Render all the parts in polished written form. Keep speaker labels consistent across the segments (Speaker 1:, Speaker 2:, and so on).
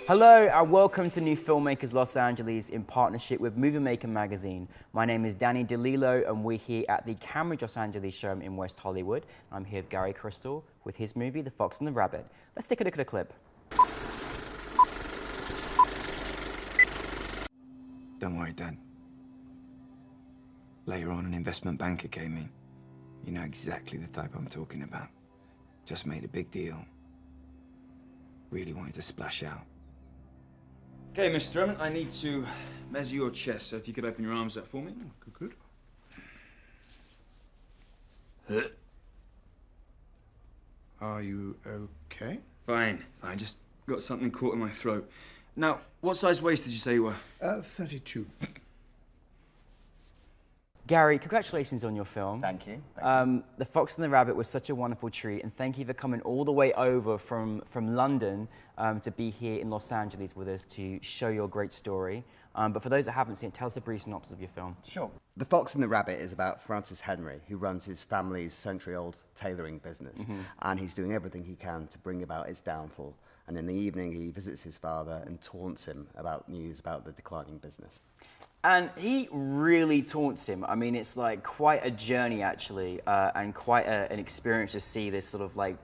Speaker 1: Hello and welcome to New Filmmakers Los Angeles in partnership with Movie Maker magazine. My name is Danny DeLillo and we're here at the Cambridge Los Angeles showroom in West Hollywood. I'm here with Garry Crystal with his movie, The Fox and the Rabbit. Let's take a look at a clip.
Speaker 2: Don't worry, Dad. Later on, an investment banker came in. You know exactly the type I'm talking about. Just made a big deal. Really wanted to splash out.
Speaker 3: Okay, Mr. Drummond, I need to measure your chest, so if you could open your arms up for me. Good.
Speaker 4: Are you okay?
Speaker 3: Fine. Just got something caught in my throat. Now, what size waist did you say you were?
Speaker 4: 32.
Speaker 1: Garry, congratulations on your film.
Speaker 5: Thank you.
Speaker 1: The Fox and the Rabbit was such a wonderful treat, and thank you for coming all the way over from London to be here in Los Angeles with us to show your great story. But for those that haven't seen it, tell us a brief synopsis of your film.
Speaker 5: Sure. The Fox and the Rabbit is about Francis Henry, who runs his family's century-old tailoring business, and he's doing everything he can to bring about its downfall. And in the evening, he visits his father and taunts him about news about the declining business.
Speaker 1: And he really taunts him. I mean, it's like quite a journey, actually, and quite an experience to see this sort of like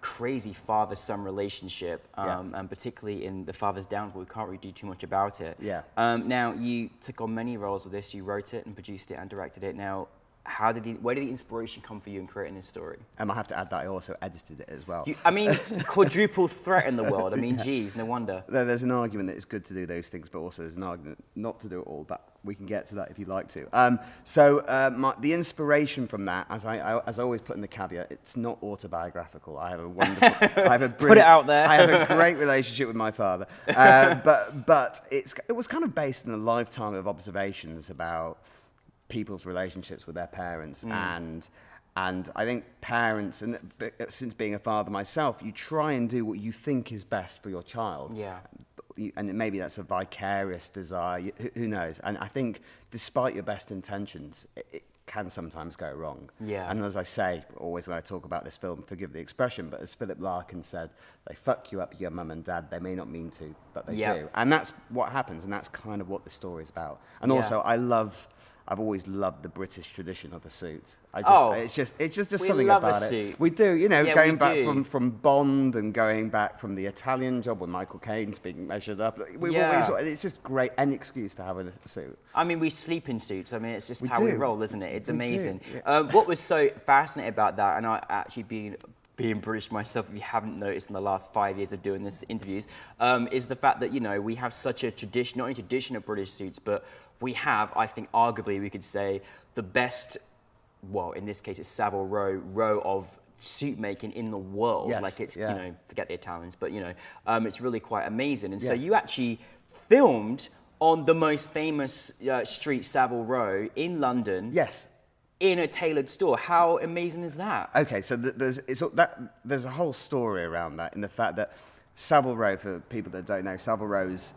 Speaker 1: crazy father-son relationship, and particularly in the father's downfall. We can't really do too much about it.
Speaker 5: Yeah.
Speaker 1: Now, you took on many roles with this. You wrote it and produced it and directed it. Now, where did the inspiration come for you in creating this story?
Speaker 5: I have to add that I also edited it as well.
Speaker 1: I mean, quadruple threat in the world. I mean, geez, no wonder.
Speaker 5: There's an argument that it's good to do those things, but also there's an argument not to do it all, but we can get to that if you'd like to. The inspiration from that, as I always put in the caveat, it's not autobiographical. I have a wonderful,
Speaker 1: Put it out there.
Speaker 5: I have a great relationship with my father, but it was kind of based on a lifetime of observations about people's relationships with their parents, and I think parents, and since being a father myself, you try and do what you think is best for your child.
Speaker 1: Yeah.
Speaker 5: And maybe that's a vicarious desire, who knows? And I think despite your best intentions, it can sometimes go wrong.
Speaker 1: Yeah.
Speaker 5: And as I say, always when I talk about this film, forgive the expression, but as Philip Larkin said, they fuck you up, your mum and dad. They may not mean to, but they do. And that's what happens, and that's kind of what the story is about. And also, I've always loved the British tradition of a suit. It's just something about it. We do, you know, going back from Bond and going back from the Italian job when Michael Caine's being measured up. It's just great, any excuse to have a suit.
Speaker 1: I mean, we sleep in suits. I mean, it's just how we roll, isn't it? It's amazing.
Speaker 5: Yeah.
Speaker 1: What was so fascinating about that, and I actually being British myself, if you haven't noticed in the last 5 years of doing this interviews, is the fact that, you know, we have such a tradition, not only tradition of British suits, but we have, I think, arguably we could say, the best, well, in this case, it's Savile Row of suit making in the world.
Speaker 5: Yes,
Speaker 1: like it's, you know, forget the Italians, but, you know, it's really quite amazing. And so you actually filmed on the most famous street, Savile Row, in London.
Speaker 5: Yes.
Speaker 1: In a tailored store. How amazing is that?
Speaker 5: Okay, so there's a whole story around that, in the fact that Savile Row, for people that don't know, Savile Row is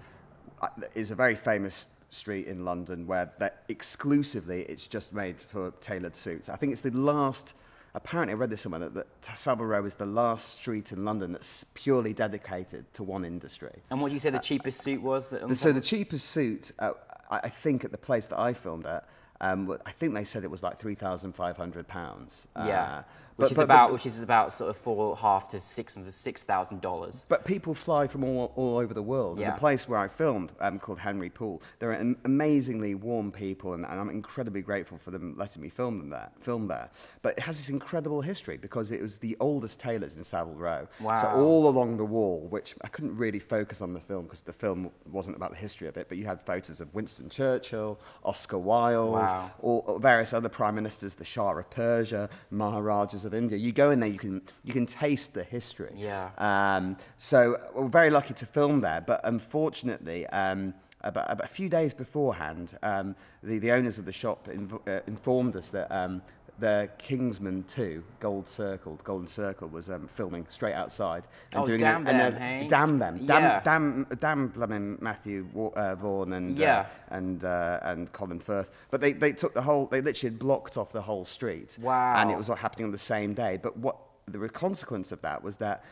Speaker 5: a very famous street in London where exclusively it's just made for tailored suits. I think it's the last, apparently I read this somewhere, that Savile Row is the last street in London that's purely dedicated to one industry.
Speaker 1: And what did you say the cheapest suit was?
Speaker 5: So the cheapest suit, I think at the place that I filmed at, I think they said it was like £3,500.
Speaker 1: Yeah, which is about sort of $4,500 to $6,000.
Speaker 5: But people fly from all over the world. And the place where I filmed, called Henry Pool, they're amazingly warm people, and I'm incredibly grateful for them letting me film there. But it has this incredible history because it was the oldest tailors in Savile Row. Wow. So all along the wall, which I couldn't really focus on the film because the film wasn't about the history of it, but you had photos of Winston Churchill, Oscar Wilde, or various other prime ministers, the Shah of Persia, Maharajas of India. You go in there, you can taste the history.
Speaker 1: Yeah.
Speaker 5: So we're very lucky to film there, but unfortunately, about a few days beforehand, the owners of the shop informed us that the Kingsman 2, Golden Circle, was filming straight outside. And doing
Speaker 1: damn them, hey?
Speaker 5: Damn them.
Speaker 1: Yeah.
Speaker 5: Damn blooming Matthew Vaughan and Colin Firth. But they literally had blocked off the whole street.
Speaker 1: Wow.
Speaker 5: And it was all happening on the same day. But what the consequence of that was that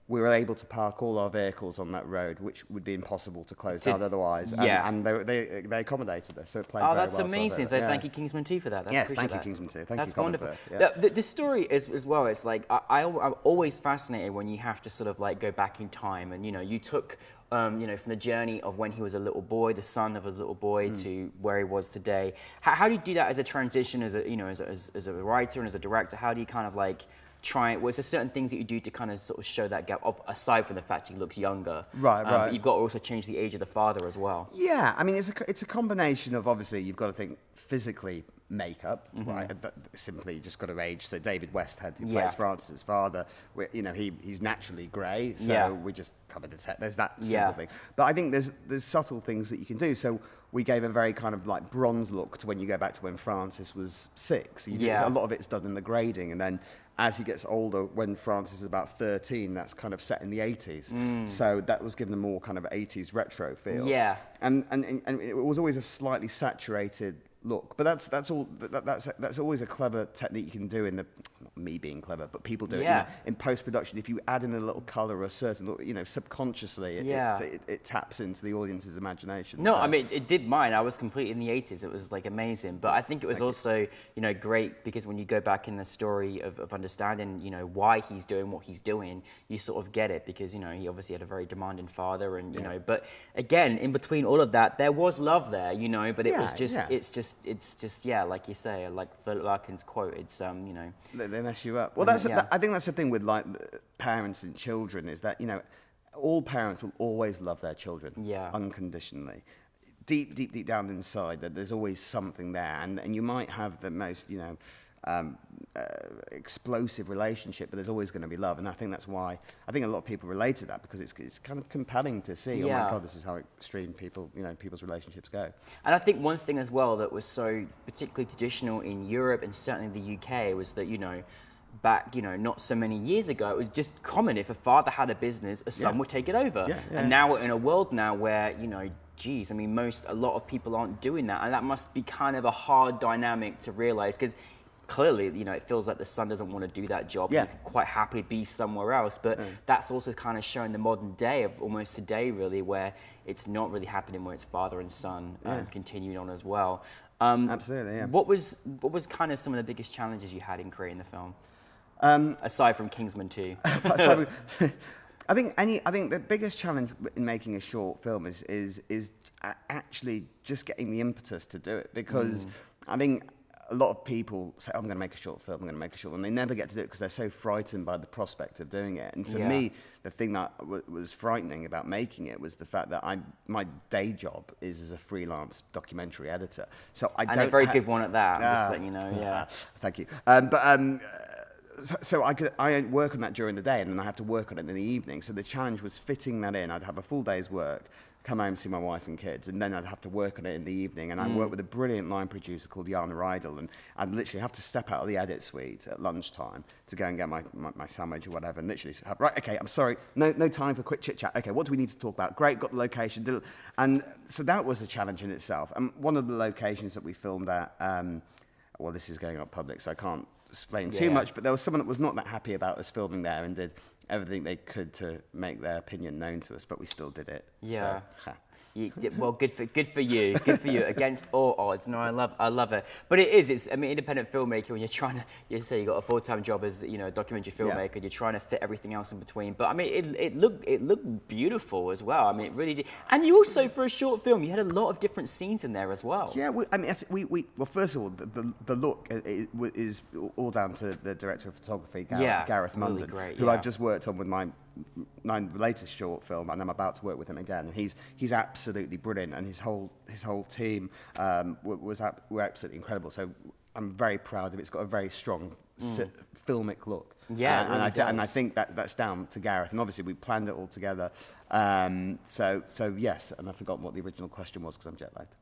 Speaker 5: we were able to park all our vehicles on that road, which would be impossible to close down otherwise. And they accommodated us, so it played very well.
Speaker 1: Oh, that's amazing. So thank you, Kingsman 2, for that.
Speaker 5: Yes, thank you, Kingsman 2. Thank you,
Speaker 1: That's wonderful.
Speaker 5: Yeah.
Speaker 1: The story is as well. It's like I'm always fascinated when you have to sort of like go back in time, and you took. From the journey of when he was a little boy, the son of a little boy, to where he was today. How do you do that as a transition, as a writer and as a director? How do you kind of like try? Was there certain things that you do to kind of sort of show that gap, aside from the fact he looks younger?
Speaker 5: Right.
Speaker 1: But you've got to also change the age of the father as well.
Speaker 5: Yeah, I mean, it's a combination of, obviously, you've got to think physically makeup, right? Simply just got to age. So David Westhead, who plays Francis' father, he's naturally grey, so we just kind of detect. There's that simple thing. But I think there's subtle things that you can do. So we gave a very kind of like bronze look to when you go back to when Francis was 6. A lot of it's done in the grading, and then as he gets older, when Francis is about 13, that's kind of set in the 80s. So that was given a more kind of 80s retro feel. Yeah. And it was always a slightly saturated look, but that's always a clever technique you can do in the, not me being clever, but people do it in post-production. If you add in a little color or a certain look, subconsciously it taps into the audience's imagination.
Speaker 1: No, I mean, it did mine. I was completely in the 80s. It was like amazing, but I think it was also great because when you go back in the story of understanding why he's doing what he's doing, you sort of get it, because he obviously had a very demanding father, and but again, in between all of that, there was love there, but it was just it's just like you say, like Philip Larkin's quote, it's
Speaker 5: they mess you up. Well, I think that's the thing with like parents and children, is that all parents will always love their children unconditionally. Deep down inside, that there's always something there, and you might have the most explosive relationship, but there's always going to be love, and I think that's why I think a lot of people relate to that, because it's kind of compelling to see. Oh my God, this is how extreme people's relationships go. And
Speaker 1: I think one thing as well that was so particularly traditional in Europe and certainly the UK was that back not so many years ago, it was just common, if a father had a business, a son would take it over. And now we're in a world now where a lot of people aren't doing that, and that must be kind of a hard dynamic to realize, because clearly, it feels like the son doesn't want to do that job. He could quite happily be somewhere else. But that's also kind of showing the modern day of almost today, really, where it's not really happening, where it's father and son continuing on as well.
Speaker 5: Absolutely, yeah.
Speaker 1: What was kind of some of the biggest challenges you had in creating the film, aside from Kingsman 2?
Speaker 5: I think the biggest challenge in making a short film is actually just getting the impetus to do it, because I think a lot of people say, I'm going to make a short film, and they never get to do it because they're so frightened by the prospect of doing it. And for me, the thing that was frightening about making it was the fact that my day job is as a freelance documentary editor. So I don't
Speaker 1: a very good one at that, just letting you know,
Speaker 5: Thank you. So I work on that during the day, and then I have to work on it in the evening. So the challenge was fitting that in. I'd have a full day's work, come home, see my wife and kids, and then I'd have to work on it in the evening. And I work with a brilliant line producer called Jana Rydell, and I'd literally have to step out of the edit suite at lunchtime to go and get my sandwich or whatever, and literally say, right, okay, I'm sorry, no time for quick chit-chat. Okay, what do we need to talk about? Great, got the location. And so that was a challenge in itself. And one of the locations that we filmed at, well, this is going up public, so I can't explain too much, but there was someone that was not that happy about us filming there and did everything they could to make their opinion known to us, but we still did it.
Speaker 1: Yeah. So, well, good for you. Good for you. Against all odds. No, I love it. But it's independent filmmaker, when you're trying to, you say you got a full-time job as a documentary filmmaker, you're trying to fit everything else in between. But it looked beautiful as well. It really did. And you also, for a short film, you had a lot of different scenes in there as well.
Speaker 5: Yeah. Well, first of all, the look is all down to the director of photography, Gareth Munden,
Speaker 1: really great,
Speaker 5: who I've just worked on with my latest short film, and I'm about to work with him again. And he's absolutely brilliant, and his whole team were absolutely incredible. So I'm very proud of it. It's got a very strong filmic look.
Speaker 1: Yeah,
Speaker 5: and I think that's down to Gareth. And obviously we planned it all together. So yes, and I've forgotten what the original question was because I'm jet lagged.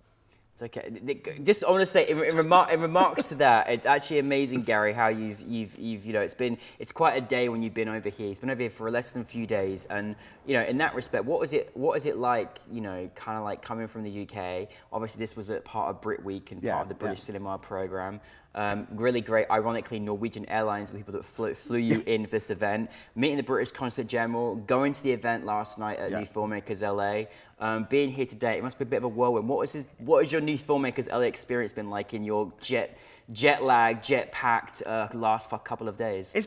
Speaker 1: It's okay. Just I want to say in remarks to that, it's actually amazing, Garry, how you've you know it's quite a day when you've been over here. It's been over here for less than a few days, and you know in that respect, what is it like? You know, kind of like coming from the UK. Obviously, this was a part of Brit Week and part of the British Cinema program. Really great. Ironically, Norwegian Airlines were people that flew you in for this event. Meeting the British Consulate General, going to the event last night at New Filmmakers LA. Being here today, it must be a bit of a whirlwind. What has your New Filmmakers LA experience been like in your jet lag, jet packed last couple of days?
Speaker 5: It's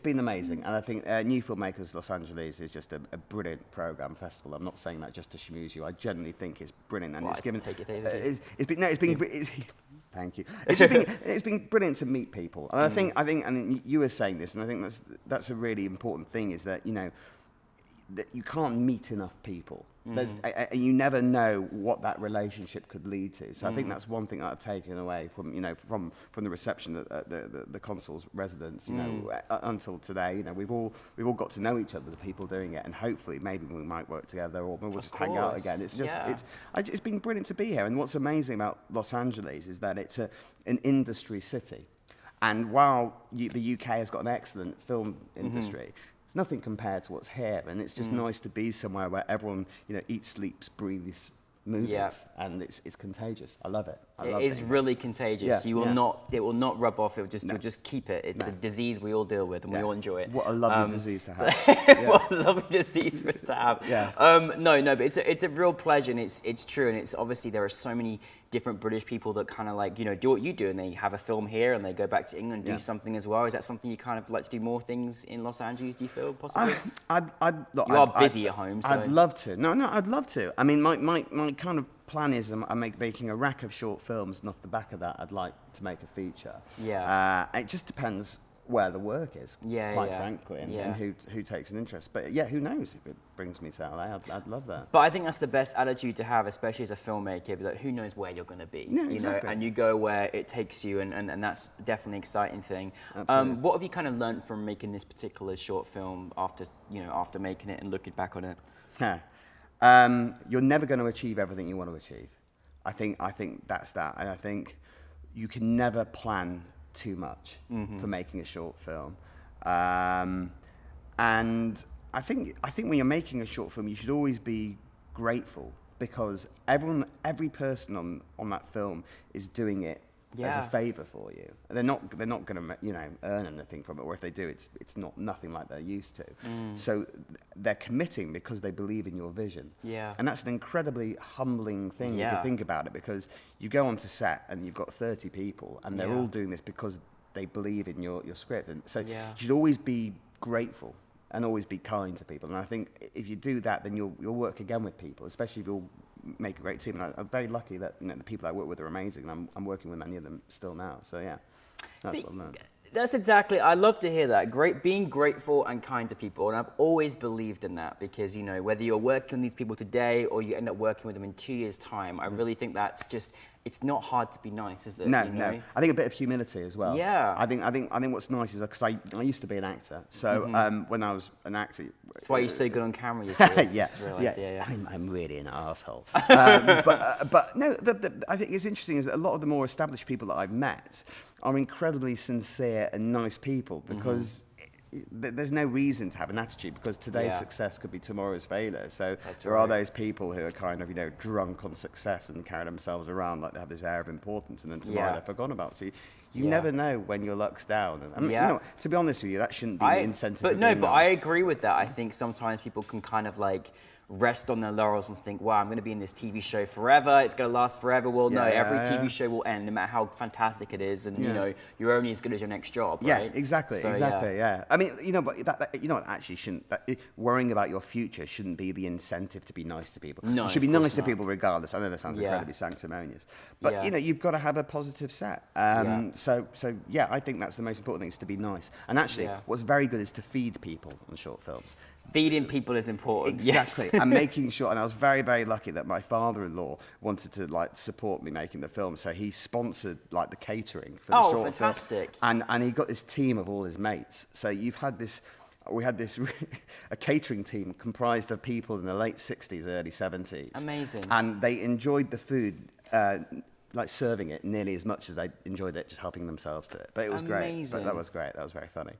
Speaker 5: been amazing, and I think New Filmmakers Los Angeles is just a brilliant program festival. I'm not saying that just to schmooze you. I genuinely think it's brilliant, and Thank you. It's been brilliant to meet people, and I think you were saying this, and I think that's a really important thing is that that you can't meet enough people. You never know what that relationship could lead to. So I think that's one thing that I've taken away from from the reception at the consul's residence. Until today, we've all got to know each other, the people doing it, and hopefully maybe we might work together or we'll just hang out again. It's just it's been brilliant to be here. And what's amazing about Los Angeles is that it's an industry city, and while the UK has got an excellent film industry. It's nothing compared to what's here, and it's just nice to be somewhere where everyone, eats, sleeps, breathes movies, and it's contagious. I love it.
Speaker 1: It is really contagious.
Speaker 5: Yeah,
Speaker 1: it will not rub off. You'll just keep it. It's a disease we all deal with, and we all enjoy it.
Speaker 5: What a lovely disease to have.
Speaker 1: What a lovely disease for us to have. But it's a real pleasure, and it's true, and it's obviously there are so many different British people that kind of do what you do, and they have a film here, and they go back to England and do something as well. Is that something you kind of like to do more things in Los Angeles? Do you feel possibly? You are busy at home. So.
Speaker 5: I'd love to. No, I'd love to. I mean, my kind of plan is I'm making a rack of short films, and off the back of that, I'd like to make a feature. It just depends where the work is, quite frankly, and who takes an interest. But who knows if it brings me to LA? I'd love that.
Speaker 1: But I think that's the best attitude to have, especially as a filmmaker, that who knows where you're going to be, and you go where it takes you, and that's definitely an exciting thing. What have you kind of learned from making this particular short film after making it and looking back on it?
Speaker 5: You're never going to achieve everything you want to achieve. I think that's that, and I think you can never plan too much for making a short film, and I think when you're making a short film, you should always be grateful because every person on that film is doing it as a favor for you. They're not going to earn anything from it, or if they do, it's not nothing like they're used to. So they're committing because they believe in your vision. And that's an incredibly humbling thing if you think about it, because you go onto set and you've got 30 people and they're all doing this because they believe in your script, and so you should always be grateful and always be kind to people. And I think if you do that, then you'll work again with people, especially if you'll make a great team. And I'm very lucky that the people I work with are amazing, and I'm working with many of them still now. So that's what I've learned.
Speaker 1: That's exactly. I love to hear that. Being grateful and kind to people, and I've always believed in that because whether you're working with these people today or you end up working with them in 2 years' time, I really think that's just. It's not hard to be nice, is it?
Speaker 5: No. I think a bit of humility as well.
Speaker 1: Yeah.
Speaker 5: I think what's nice is because I used to be an actor, so when I was an actor.
Speaker 1: That's why you're so good on camera. You see,
Speaker 5: I'm really an asshole. But no, I think it's interesting is that a lot of the more established people that I've met are incredibly sincere and nice people because. There's no reason to have an attitude because today's success could be tomorrow's failure. So there are those people who are kind of, drunk on success and carry themselves around like they have this air of importance, and then tomorrow they're forgotten about. So you never know when your luck's down. And, to be honest with you, that shouldn't be the incentive.
Speaker 1: But I agree with that. I think sometimes people can kind of rest on their laurels and think, wow, I'm going to be in this TV show forever. It's going to last forever. Well, every TV show will end, no matter how fantastic it is. And, you're only as good as your next job, right?
Speaker 5: Yeah, exactly. I mean, but that actually shouldn't, worrying about your future shouldn't be the incentive to be nice to people. No, you should be nice to people regardless. I know that sounds incredibly sanctimonious. But, you've got to have a positive set. So I think that's the most important thing, is to be nice. And actually, what's very good is to feed people on short films.
Speaker 1: Feeding people is important.
Speaker 5: Exactly. And making sure, and I was very, very lucky that my father-in-law wanted to support me making the film, so he sponsored the catering for the short
Speaker 1: fantastic.
Speaker 5: Film. And he got this team of all his mates. So we had this a catering team comprised of people in the late 60s, early 70s.
Speaker 1: Amazing.
Speaker 5: And they enjoyed the food like serving it nearly as much as they enjoyed it, just helping themselves to it. But it was great. But that was great. That was very funny.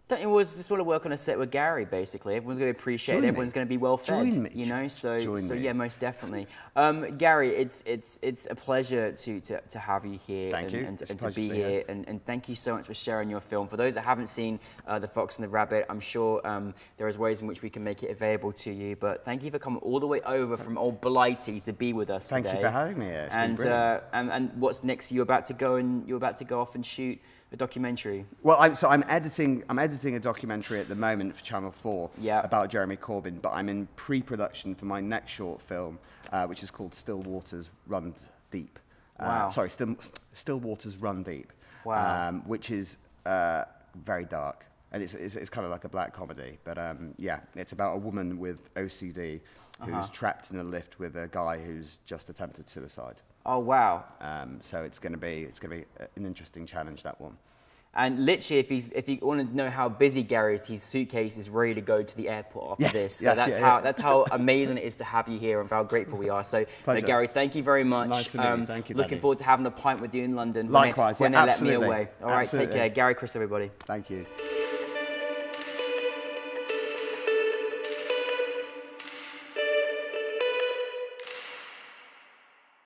Speaker 1: Don't you always just want to work on a set with Garry, basically? Everyone's going to appreciate it. Everyone's going to be well fed.
Speaker 5: Join me.
Speaker 1: You know, so
Speaker 5: me.
Speaker 1: Yeah, most definitely. Garry, it's a pleasure to have you here and to be here. And thank you so much for sharing your film. For those that haven't seen The Fox and the Rabbit, I'm sure there is ways in which we can make it available to you. But thank you for coming all the way over from old Blighty to be with us today.
Speaker 5: Thank you for having me here. It's been brilliant.
Speaker 1: And what's next for you? You're about to go off and shoot a documentary.
Speaker 5: Well, I'm editing a documentary at the moment for Channel 4 about Jeremy Corbyn, but I'm in pre-production for my next short film, which is called Still Waters Run Deep.
Speaker 1: Wow.
Speaker 5: Still Waters Run Deep.
Speaker 1: Wow.
Speaker 5: Which is very dark, and it's kind of like a black comedy. But it's about a woman with OCD who's trapped in a lift with a guy who's just attempted suicide.
Speaker 1: Oh wow!
Speaker 5: So it's going to be an interesting challenge, that one.
Speaker 1: And literally, if you want to know how busy Garry is, his suitcase is ready to go to the airport after this. So that's how amazing it is to have you here and how grateful we are. So Garry, thank you very much.
Speaker 5: Nice to meet you. Thank you.
Speaker 1: Looking forward to having a pint with you in London.
Speaker 5: Likewise.
Speaker 1: When they let me away. All right,
Speaker 5: absolutely.
Speaker 1: take care, Garry, Chris, everybody.
Speaker 5: Thank you.